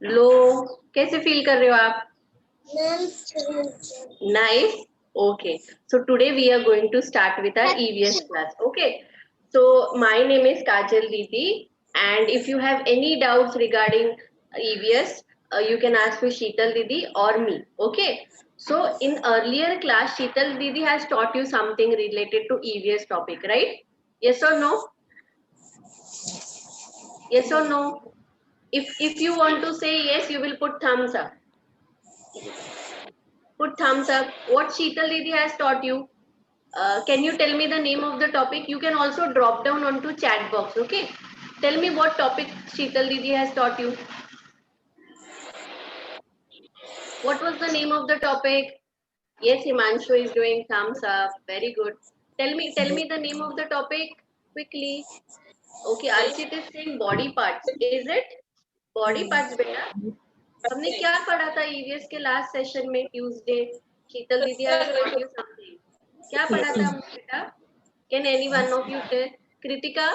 लो, कैसे फील कर रहे हो आप? Nice. Okay. So today we are going to start with our EVS class. Okay. So my name is Kajal Didi, and if you have any doubts regarding EVS, you can ask to Sheetal Didi or me. Okay. So in earlier class, Sheetal Didi has taught you something related to EVS topic, right? Yes or no? Yes or no? If you want to say yes, you will put thumbs up. Put thumbs up. What Sheetal Didi has taught you? Can you tell me the name of the topic? You can also drop down onto chat box. Okay. Tell me what topic Sheetal Didi has taught you. What was the name of the topic? Yes, Himanshu is doing thumbs up. Very good. Tell me the name of the topic quickly. Okay, Archit is saying body parts. Is it? Body parts, बेटा. हमने क्या पढ़ा था EVS के last session में Tuesday? शीतल दीदी has taught you something. क्या पढ़ा था हमने बेटा? Can any one of you tell? Kritika?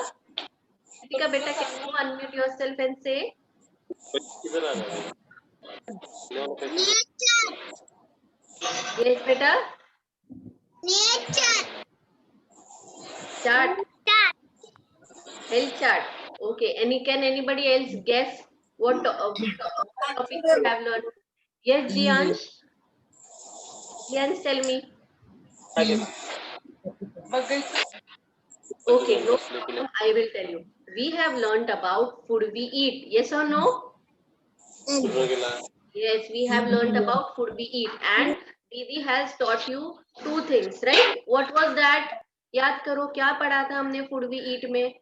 Kritika, beta, can you unmute yourself and say? Yes, beta. Chart. Health chart. Okay. Can anybody else guess what topic we have learned? Yes, Jiansh. Jiansh, tell me. Okay, no problem. I will tell you. We have learned about food we eat. Yes or no? Yes, we have learned about food we eat, and Didi has taught you two things, right? What was that? याद करो क्या पढ़ा था हमने food we eat में?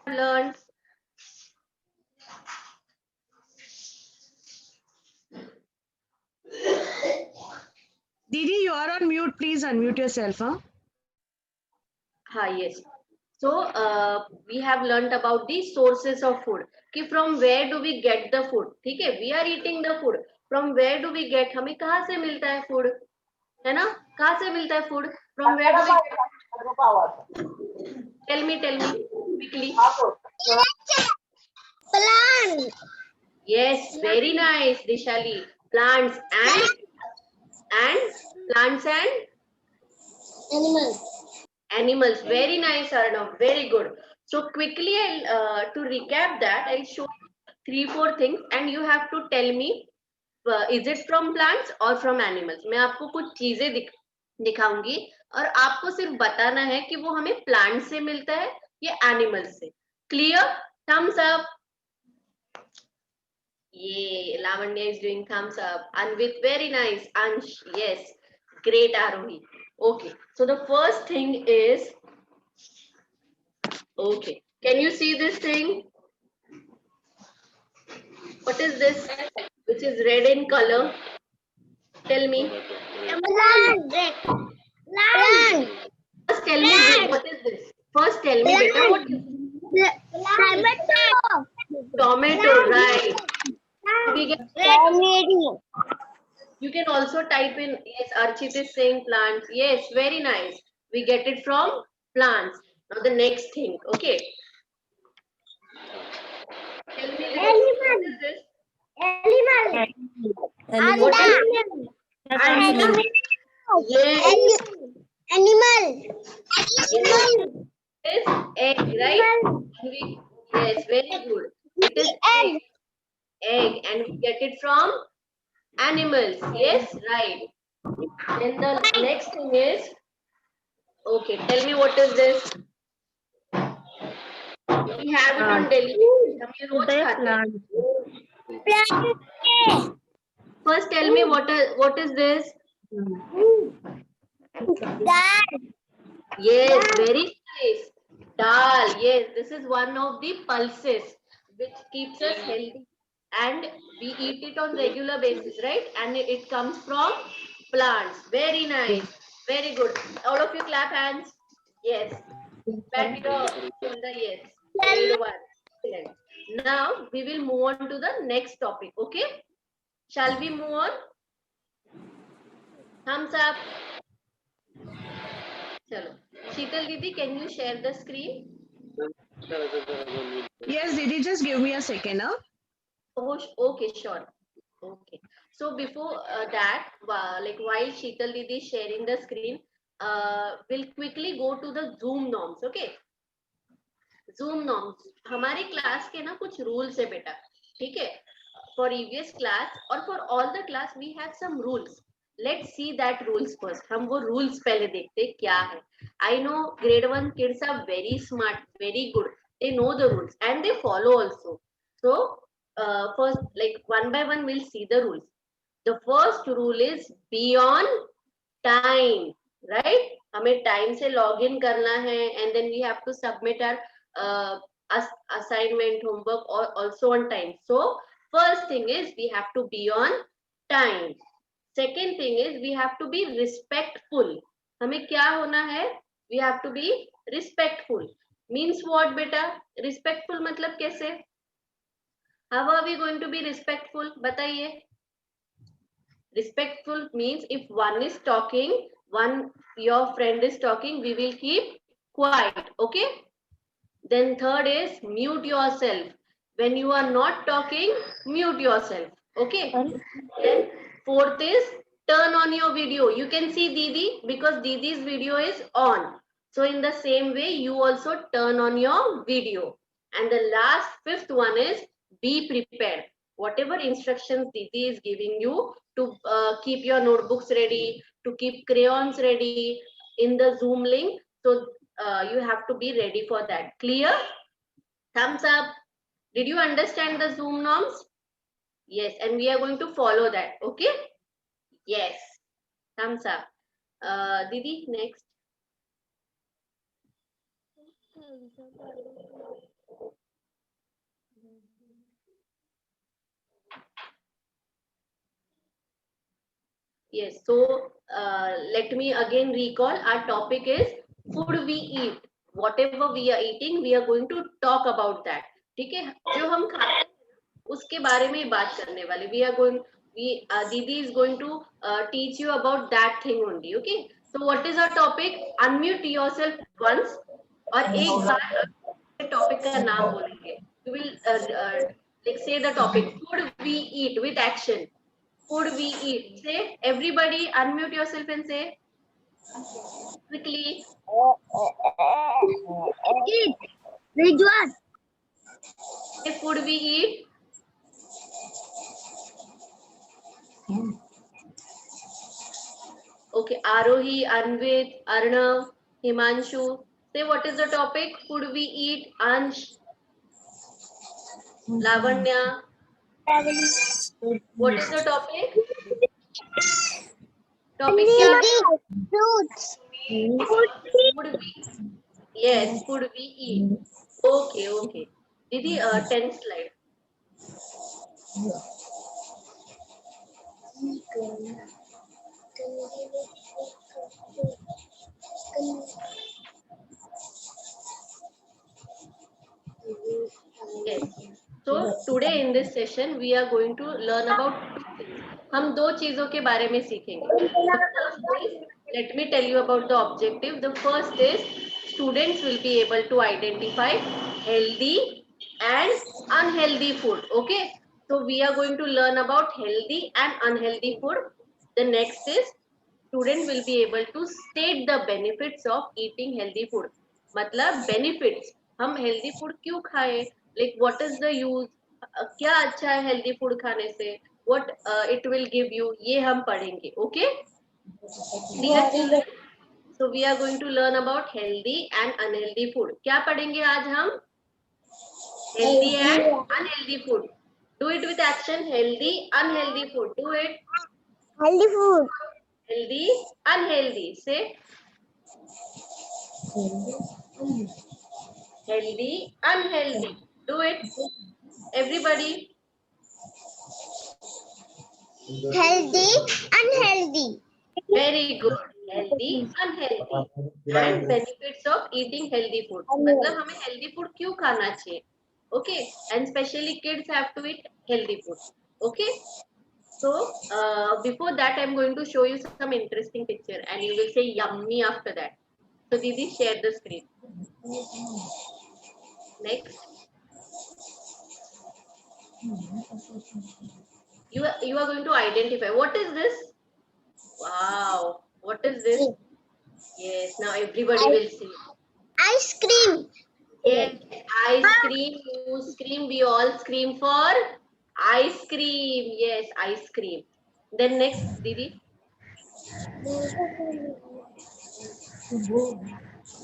Learned. Didi, you are on mute. Please unmute yourself. Yes. So we have learned about the sources of food. कि from where do we get the food? ठीक है? We are eating the food. From where do we get? हमें कहाँ से मिलता है food? है ना? कहाँ से मिलता है food? From where do we get? Tell me quickly. Plant. Yes, very nice, Dishali. Plants and plants and Animals. animals. Very nice, Arnav. Very good. So quickly, to recap that, I'll show you 3-4 things, and you have to tell me, is it from plants or from animals? मैं आपको कुछ चीजें दिखाऊंगी और आपको सिर्फ बताना है कि वो हमें प्लांट से मिलता है या एनिमल से. Clear? Thumbs up. Yeah, Lavanya is doing thumbs up. Anvit, very nice. Ansh, yes. Great, Arohi. Okay, so the first thing is, okay, can you see this thing? What is this? Which is red in color? Tell me. Plant. Plant. First tell me, what is this? First tell me, beta, what is this? Tomato. Tomato, right. We get, Tomato. you can also type in, yes, Archit is saying plants. Yes, very nice. We get it from plants. Now the next thing, okay. Tell me, what is this? Animal. What is it? Animal. Yes, Animal. yes. It is egg, right? Yes, very good. It is egg. Egg, and we get it from animals. Yes, right. Then the next thing is, okay, tell me what is this? We have it on Delhi. हम ये रोज खाते हैं. First tell me what is this? Dal. Yes, very nice. Dal. Yes, this is one of the pulses which keeps us healthy, and we eat it on regular basis, right? And it comes from plants. Very nice. Very good. All of you clap hands. Yes. Pat your shoulder. Yes. Good one. Excellent. Now we will move on to the next topic. Okay? Shall we move on? Thumbs up. Chalo. Sheetal Didi, can you share the screen? Yes, Didi, just give me a second. Huh? Oh, okay, sure. Okay. So before that, like while Sheetal Didi is sharing the screen, we'll quickly go to the Zoom norms. Okay. Zoom norms. हमारे class के ना कुछ rules है बेटा. ठीक है. For EVS class or for all the class, we have some rules. Let's see that rules first. हम वो rules पहले देखते हैं क्या है. I know grade 1 kids are very smart, very good. They know the rules and they follow also. So first, like one by one, we'll see the rules. The first rule is be on time, right? हमें time से log in करना है and then we have to submit our assignment, homework or also on time. So first thing is we have to be on time. Second thing is we have to be respectful. हमें क्या होना है? We have to be respectful. Means what बेटा? Respectful मतलब कैसे? How are we going to be respectful? बताइए. Respectful means if one is talking, your friend is talking, we will keep quiet. Okay. Then third is mute yourself. When you are not talking, mute yourself. Okay. Then fourth is turn on your video. You can see Didi because Didi's video is on. So in the same way, you also turn on your video. And the last fifth one is be prepared. Whatever instructions Didi is giving you to keep your notebooks ready, to keep crayons ready in the Zoom link. So you have to be ready for that. Clear? Thumbs up. Did you understand the Zoom norms? Yes, and we are going to follow that. Okay? Yes. Thumbs up. Didi, next. Yes, so let me again recall. Our topic is food we eat. Whatever we are eating, we are going to talk about that. ठीक है? जो हम खाते हैं उसके बारे में ही बात करने वाले. Didi is going to teach you about that thing only. Okay? So what is our topic? Unmute yourself once और एक बार topic का नाम बोलेंगे. You will like say the topic. Food we eat with action. Food we eat. Say, everybody unmute yourself and say quickly. Eat. Ridwan. Say food we eat. Okay, Arohi, Anvit, Arnav, Himanshu. Say what is the topic? Food we eat. Ansh, Lavanya. What is the topic? Topic क्या है? Fruits. Food we yes, food we eat. Okay, okay. Didi, 10th slide. Yes. So today in this session we are going to learn about two things. हम दो चीजों के बारे में सीखेंगे. The first is, let me tell you about the objective. The first is students will be able to identify healthy and unhealthy food. Okay. So we are going to learn about healthy and unhealthy food. The next is student will be able to state the benefits of eating healthy food. मतलब benefits. हम healthy food क्यों खाएं? Like what is the use? क्या अच्छा है healthy food खाने से? What it will give you? ये हम पढ़ेंगे. Okay? Clear children? So we are going to learn about healthy and unhealthy food. क्या पढ़ेंगे आज हम? Healthy and unhealthy food. Do it with action. Healthy, unhealthy food. Do it. Healthy food. Healthy, unhealthy. Say healthy, unhealthy. Do it. Everybody. Healthy, unhealthy. Very good. Healthy, unhealthy. And benefits of eating healthy food. मतलब हमें healthy food क्यों खाना चाहिए? Okay. And especially kids have to eat healthy food. Okay. So before that, I'm going to show you some interesting picture, and you will say yummy after that. So Didi, share the screen. Next. You are going to identify. What is this? Wow. What is this? Yes. Now everybody will see. Ice cream. Yes. Ice cream. You scream. We all scream for ice cream. Yes. Ice cream. Then next, Didi.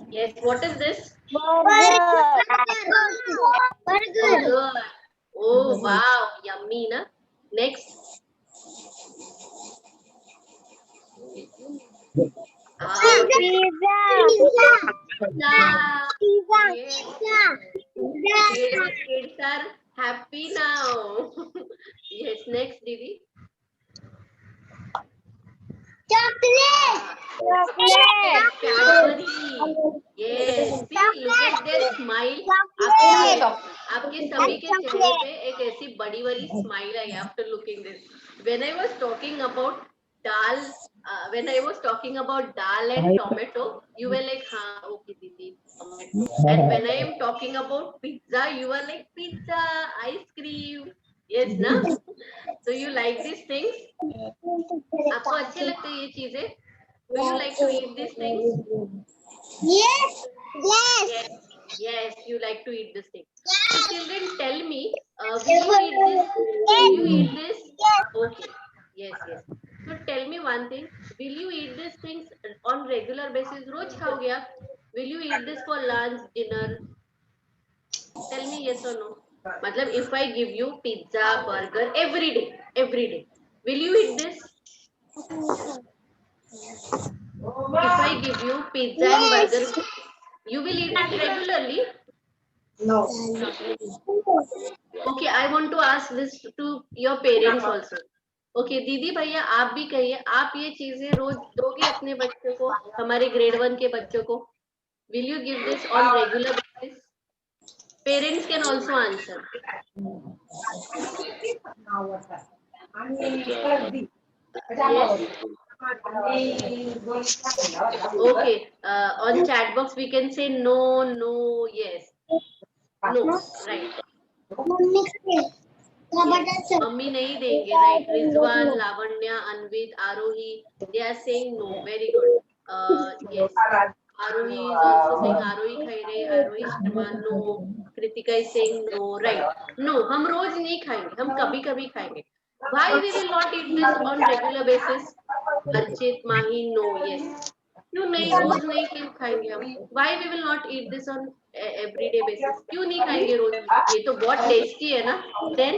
Yes. What is this? Burger. Burger. Burger. Oh wow. Yummy, na? Next. Ah, what is Pizza. pizza? Yes. Yes, kids are happy now. Yes, next, Didi. Chocolate. Cadbury. Yes, see, look at their smile. आपके सभी के चेहरे पे एक ऐसी बड़ी वाली smile I after looking this. When I was talking about dal, when I was talking about dal and tomato, you were like, हाँ, okay, Didi, tomato. And when I am talking about pizza, you were like, pizza, ice cream. Yes, na? So you like these things? आपको अच्छे लगते हैं ये चीजें? Do you like to eat these things? Yes. Yes. Yes, yes, you like to eat this thing. So children, tell me, will you eat this? Will you eat this? Okay. Yes, yes. So tell me one thing. Will you eat these things on regular basis? रोज खाओगे आप? Will you eat this for lunch, dinner? Tell me yes or no. मतलब if I give you pizza, burger every day, will you eat this? If I give you pizza and burger, you will eat it regularly? No. Okay, I want to ask this to your parents also. Okay, दीदी भैया आप भी कहिए, आप ये चीजें रोज दोगे अपने बच्चों को, हमारे ग्रेड 1 के बच्चों को? Will you give this on regular basis? Parents can also answer. Yes. Okay, on chat box we can say no, no, yes. No, right. Mummy नहीं देंगे, right? Rizwan, Lavanya, Anvit, Aarohi, they are saying no. Very good. Yes. Arohi is also saying Arohi Khaire, Arohi Sharma, no. Kritika is saying no, right? No, हम रोज नहीं खाएंगे, हम कभी कभी खाएंगे. Why we will not eat this on regular basis? Archit, Mahi, no, yes. क्यों नहीं, रोज नहीं क्यों खाएंगे हम? Why we will not eat this on everyday basis? क्यों नहीं खाएंगे रोज? ये तो बहुत टेस्टी है ना? Then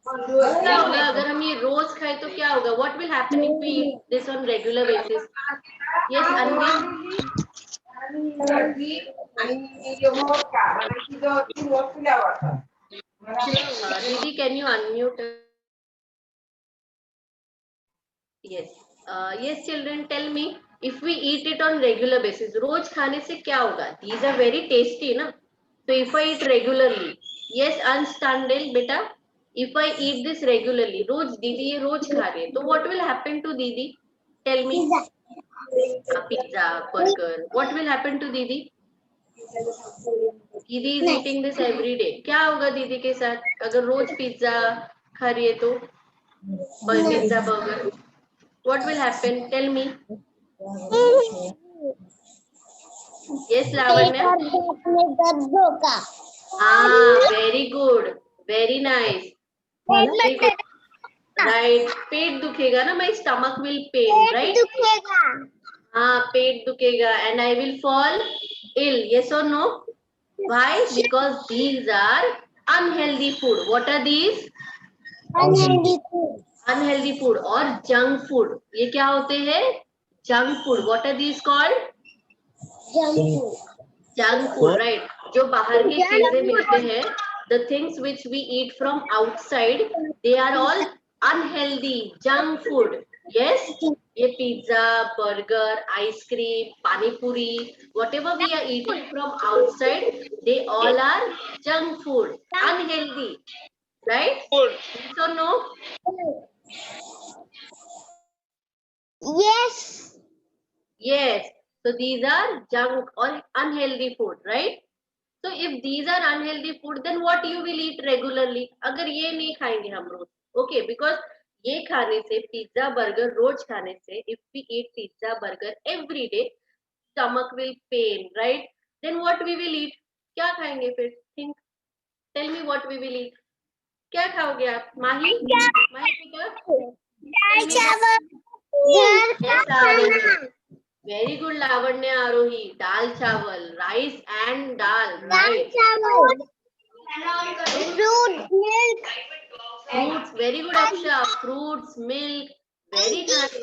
क्या होगा अगर हम ये रोज खाए तो क्या होगा? What will happen if we eat this on regular basis? Yes, Anvi. Didi, can you unmute? Yes. Yes, children, tell me, if we eat it on regular basis, रोज खाने से क्या होगा? These are very tasty, na? So if I eat regularly, yes, Anstandel, beta, if I eat this regularly, रोज दीदी ये रोज खा रही है, तो what will happen to दीदी? Tell me. Pizza, burger. What will happen to दीदी? दीदी is eating this every day. क्या होगा दीदी के साथ अगर रोज पिज्जा खा रही है तो? Pizza, burger. What will happen? Tell me. Yes, Lavanya. Ah, very good. Very nice. Very good. Right. पेट दुखेगा ना, my stomach will pain, right? हाँ, पेट दुखेगा and I will fall ill. Yes or no? Why? Because these are unhealthy food. What are these? Unhealthy food or junk food. ये क्या होते हैं? Junk food. What are these called? Junk food, right? जो बाहर की चीजें मिलते हैं, the things which we eat from outside, they are all unhealthy, junk food. Yes? ये pizza, burger, ice cream, pani puri, whatever we are eating from outside, they all are junk food, unhealthy, right? Yes or no? Yes. Yes. So these are junk or unhealthy food, right? So if these are unhealthy food, then what you will eat regularly? अगर ये नहीं खाएंगे हम रोज, okay, because ये खाने से pizza burger रोज खाने से, if we eat pizza burger every day, stomach will pain, right? Then what we will eat? क्या खाएंगे फिर? Think. Tell me what we will eat. क्या खाओगे आप? माही बेटा? दाल चावल घर का Yes, खाना Arohi. Very good, Lavanya Arohi. Dal chawal, rice and dal, dal right? चावल fruit milk Fruits, very good, Aksha. Fruits, milk, very nice,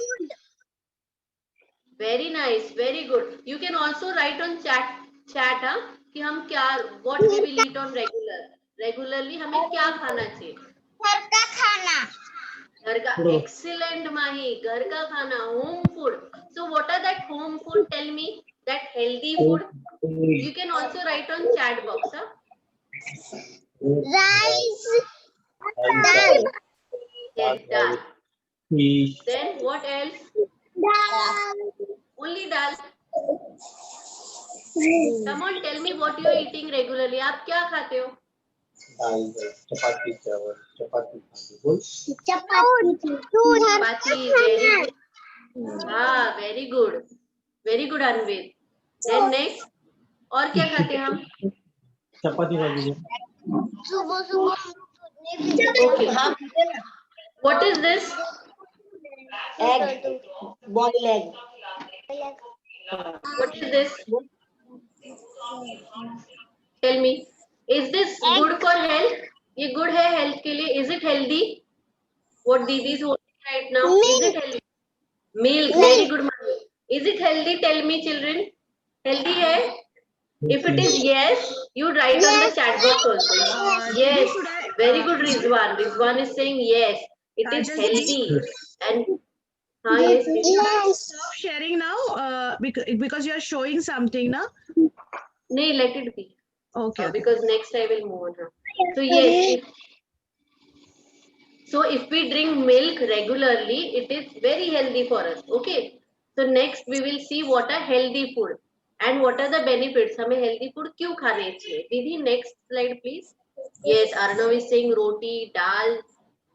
very nice, very good. You can also write on chat, हाँ, कि हम क्या, what we will eat on regularly हमें क्या खाना चाहिए? घर का खाना घर का, excellent माही, घर का खाना, home food. So what are that home food? Tell me that healthy food. You can also write on chat box, huh? Rice dal Yes, dal. fish, Then what else? Dal Only dal. Come on, tell me what you are eating regularly. आप क्या खाते हो? दाल, चपाती, चावल, चपाती, खाते बोल। चपाती दूध Chapati, very good. हाँ, very good. Very good, Anvil. Then next, और क्या खाते हैं हम? चपाती खाती है। सुबह सुबह Okay. What is this? Egg, boiled egg. What is this? Tell me. Is this good for health? ये good है health के लिए. Is it healthy? What Didi is holding right now? Is it healthy? Milk. Very good, Manu. Is it healthy? Tell me, children. Healthy है? If it is yes, you write on the chat box also. Yes. should I- Very good, Rizwan. Rizwan is saying yes. It is Just healthy. And yes. yes Stop sharing now because you are showing something now. No, let it be. Okay. Because next I will move on. So yes. So if we drink milk regularly, it is very healthy for us. Okay. So next we will see what are healthy food and what are the benefits. हमें healthy food क्यों खाने चाहिए? Didi, next slide please. Yes, Arnav is saying roti, dal,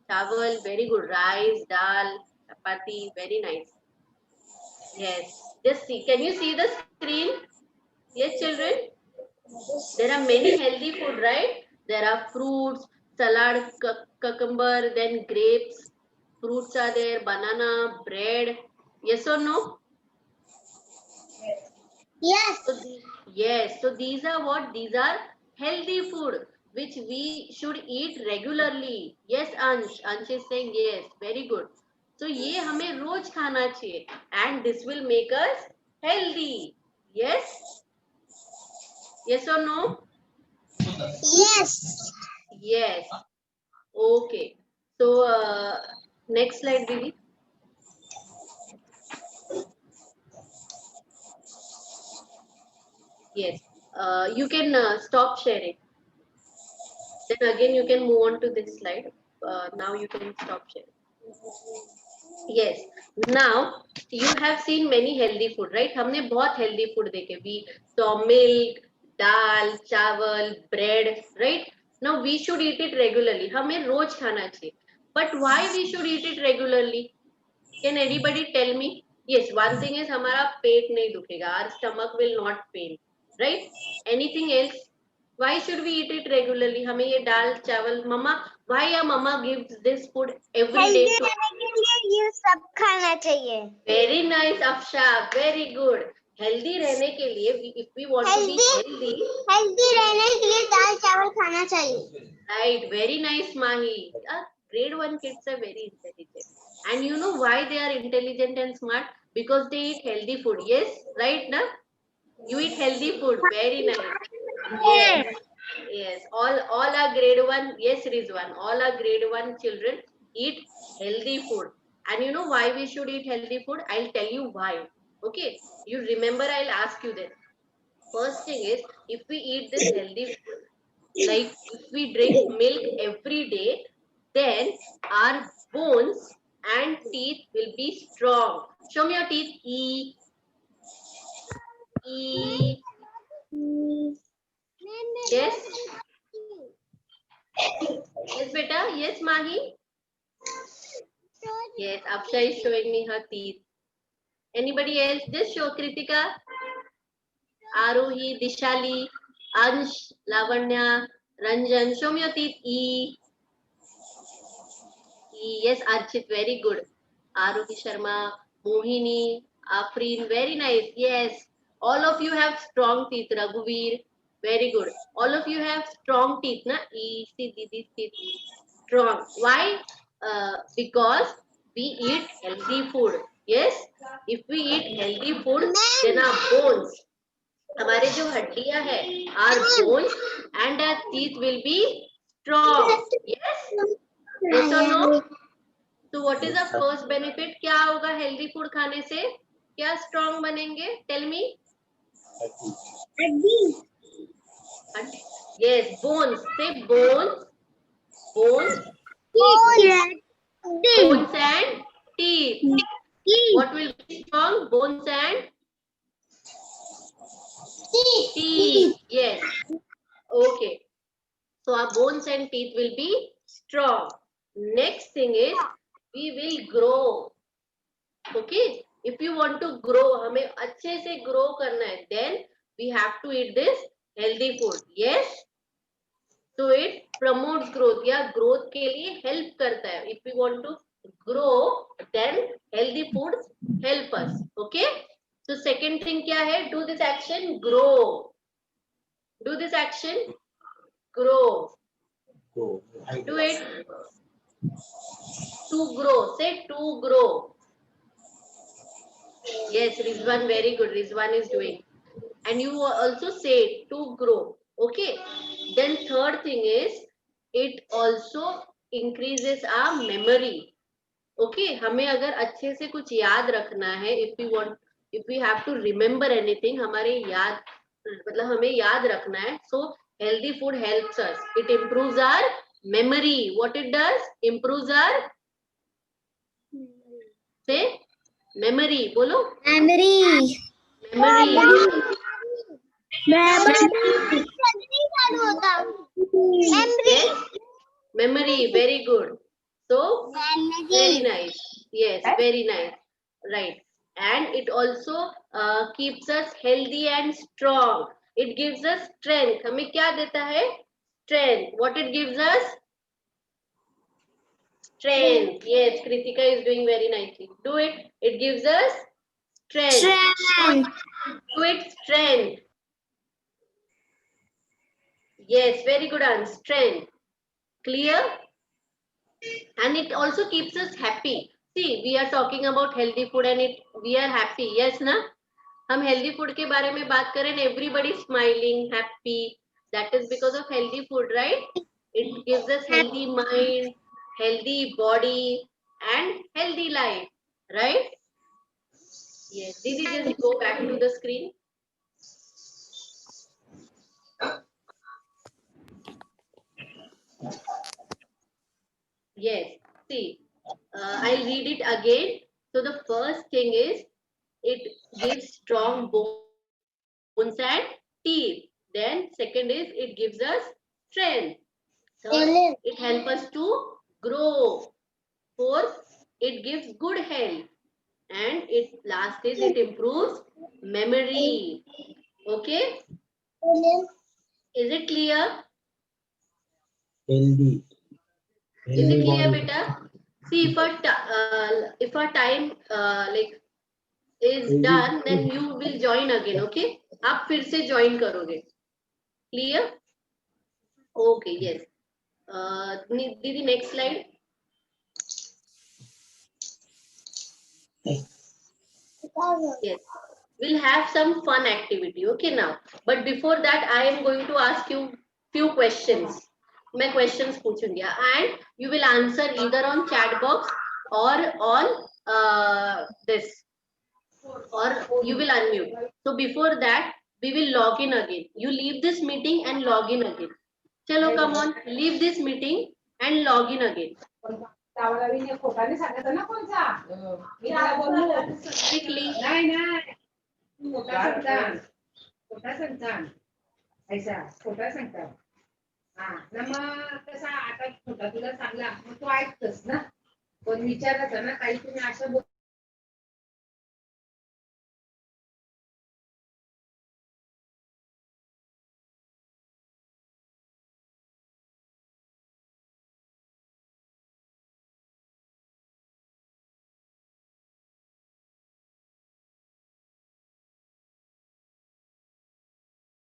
chawal, very good. Rice, dal, chapati, very nice. Yes. Just see. Can you see the screen? Yes, children. There are many healthy food, right? There are fruits, salad, cucumber, then grapes. Fruits are there, banana, bread. Yes or no? yes So yes. So these are what? These are healthy food which we should eat regularly. Yes, Ansh. Ansh is saying yes. Very good. So ये हमें रोज खाना चाहिए and this will make us healthy. Yes? Yes or no? yes Yes. Okay. So next slide, Didi. Yes. You can stop sharing. Then again you can move on to this slide. Now you can stop sharing. Yes. Now you have seen many healthy food, right? हमने बहुत healthy food देखे. We saw milk, dal, चावल, bread, right? Now we should eat it regularly. हमें रोज खाना चाहिए. But why we should eat it regularly? Can anybody tell me? Yes, one thing is हमारा पेट नहीं दुखेगा. Our stomach will not pain, right? Anything else? Why should we eat it regularly? हमें ये दाल चावल मम्मा, why your mama gives this food every day healthy to? रहने के लिए ये सब खाना चाहिए Very nice, Afsha. Very good. Healthy रहने के लिए, if we want to be healthy, healthy रहने के लिए दाल चावल खाना चाहिए right? Very nice, Mahi. Grade 1 kids are very intelligent. And you know why they are intelligent and smart? Because they eat healthy food. Yes, right, na? You eat healthy food. Very nice. Yes. Yes. All are grade 1. Yes, Rizwan. All are grade 1 children eat healthy food. And you know why we should eat healthy food? I'll tell you why. Okay. You remember, I'll ask you this. First thing is, if we eat this healthy food, like if we drink milk every day, then our bones and teeth will be strong. Show me your teeth. E. Yes. Yes, beta. Yes, Mahi. Yes, Akshay is showing me her teeth. Anybody else? Just show Kritika, Arohi, Dishali, Ansh, Lavanya, Ranjan. Show me your teeth. E. Yes, Archit, very good. Aruhi Sharma, Mohini, Afreen, very nice. Yes, all of you have strong teeth. Raghuveer, very good. All of you have strong teeth, na? See, these teeth strong. Why? Because we eat healthy food. Yes, if we eat healthy food, then our bones, हमारे जो हड्डियां है, our bones and our teeth will be strong. Yes, yes or no? तो what is the first benefit? क्या होगा healthy food खाने से? क्या स्ट्रॉन्ग बनेंगे? Tell me. Yes, bones. Say bones, bones, bones and teeth. What will be strong? Bones and teeth. Yes. Okay. So our bones and teeth will be strong. Next thing is we will grow. Okay, if you want to grow, हमें अच्छे से grow करना है, then we have to eat this healthy food. Yes, so it promotes growth या growth के लिए help करता है. If we want to grow, then healthy foods help us. Okay, so second thing क्या है? Do this action, grow. Do this action, grow. Go. Do it. To grow. Say to grow. Yes, Rizwan, very good. Rizwan is doing. And you also say to grow. Okay. Then third thing is it also increases our memory. Okay. हमें अगर अच्छे से कुछ याद रखना है, if we have to remember anything, हमारे याद मतलब हमें याद रखना है. So healthy food helps us. It improves our memory. What it does? Improves our say memory. बोलो. Memory. Memory. Yes. Memory. Very good. So very nice. Yes, very nice. Right. And it also keeps us healthy and strong. It gives us strength. हमें क्या देता है? Strength. What it gives us? Strength. Yes, Kritika is doing very nicely. Do it. It gives us strength. Do it. Strength. Yes, very good answer. Strength. Clear? And it also keeps us happy. See, we are talking about healthy food and we are happy. Yes, na? हम healthy food के बारे में बात करें and everybody smiling, happy. That is because of healthy food, right? It gives us healthy mind, healthy body, and healthy life, right? Yes. Didi, just go back to the screen. Yes. See, I'll read it again. So the first thing is it gives strong bones and teeth. Then second is it gives us strength. Third, it helps us to grow. Fourth, it gives good health. And it last is it improves memory. Okay? Is it clear? Healthy. Is it clear, beta? See, if a time like is done, then you will join again. Okay? आप फिर से join करोगे. Clear? Okay. Yes. Didi, next slide. Yes. We'll have some fun activity. Okay now. But before that, I am going to ask you few questions. मैं questions पूछूंगी and you will answer either on chat box or on this, or you will unmute. So before that, we will log in again. You leave this meeting and log in again. Chalo, come on, leave this meeting and log in again. Quickly. ऐसा खोटा सांगता हा ना मग कसा आता खोटा तुला सांगला मग तू ऐकतस ना पण विचारायचं ना काही तुम्ही असं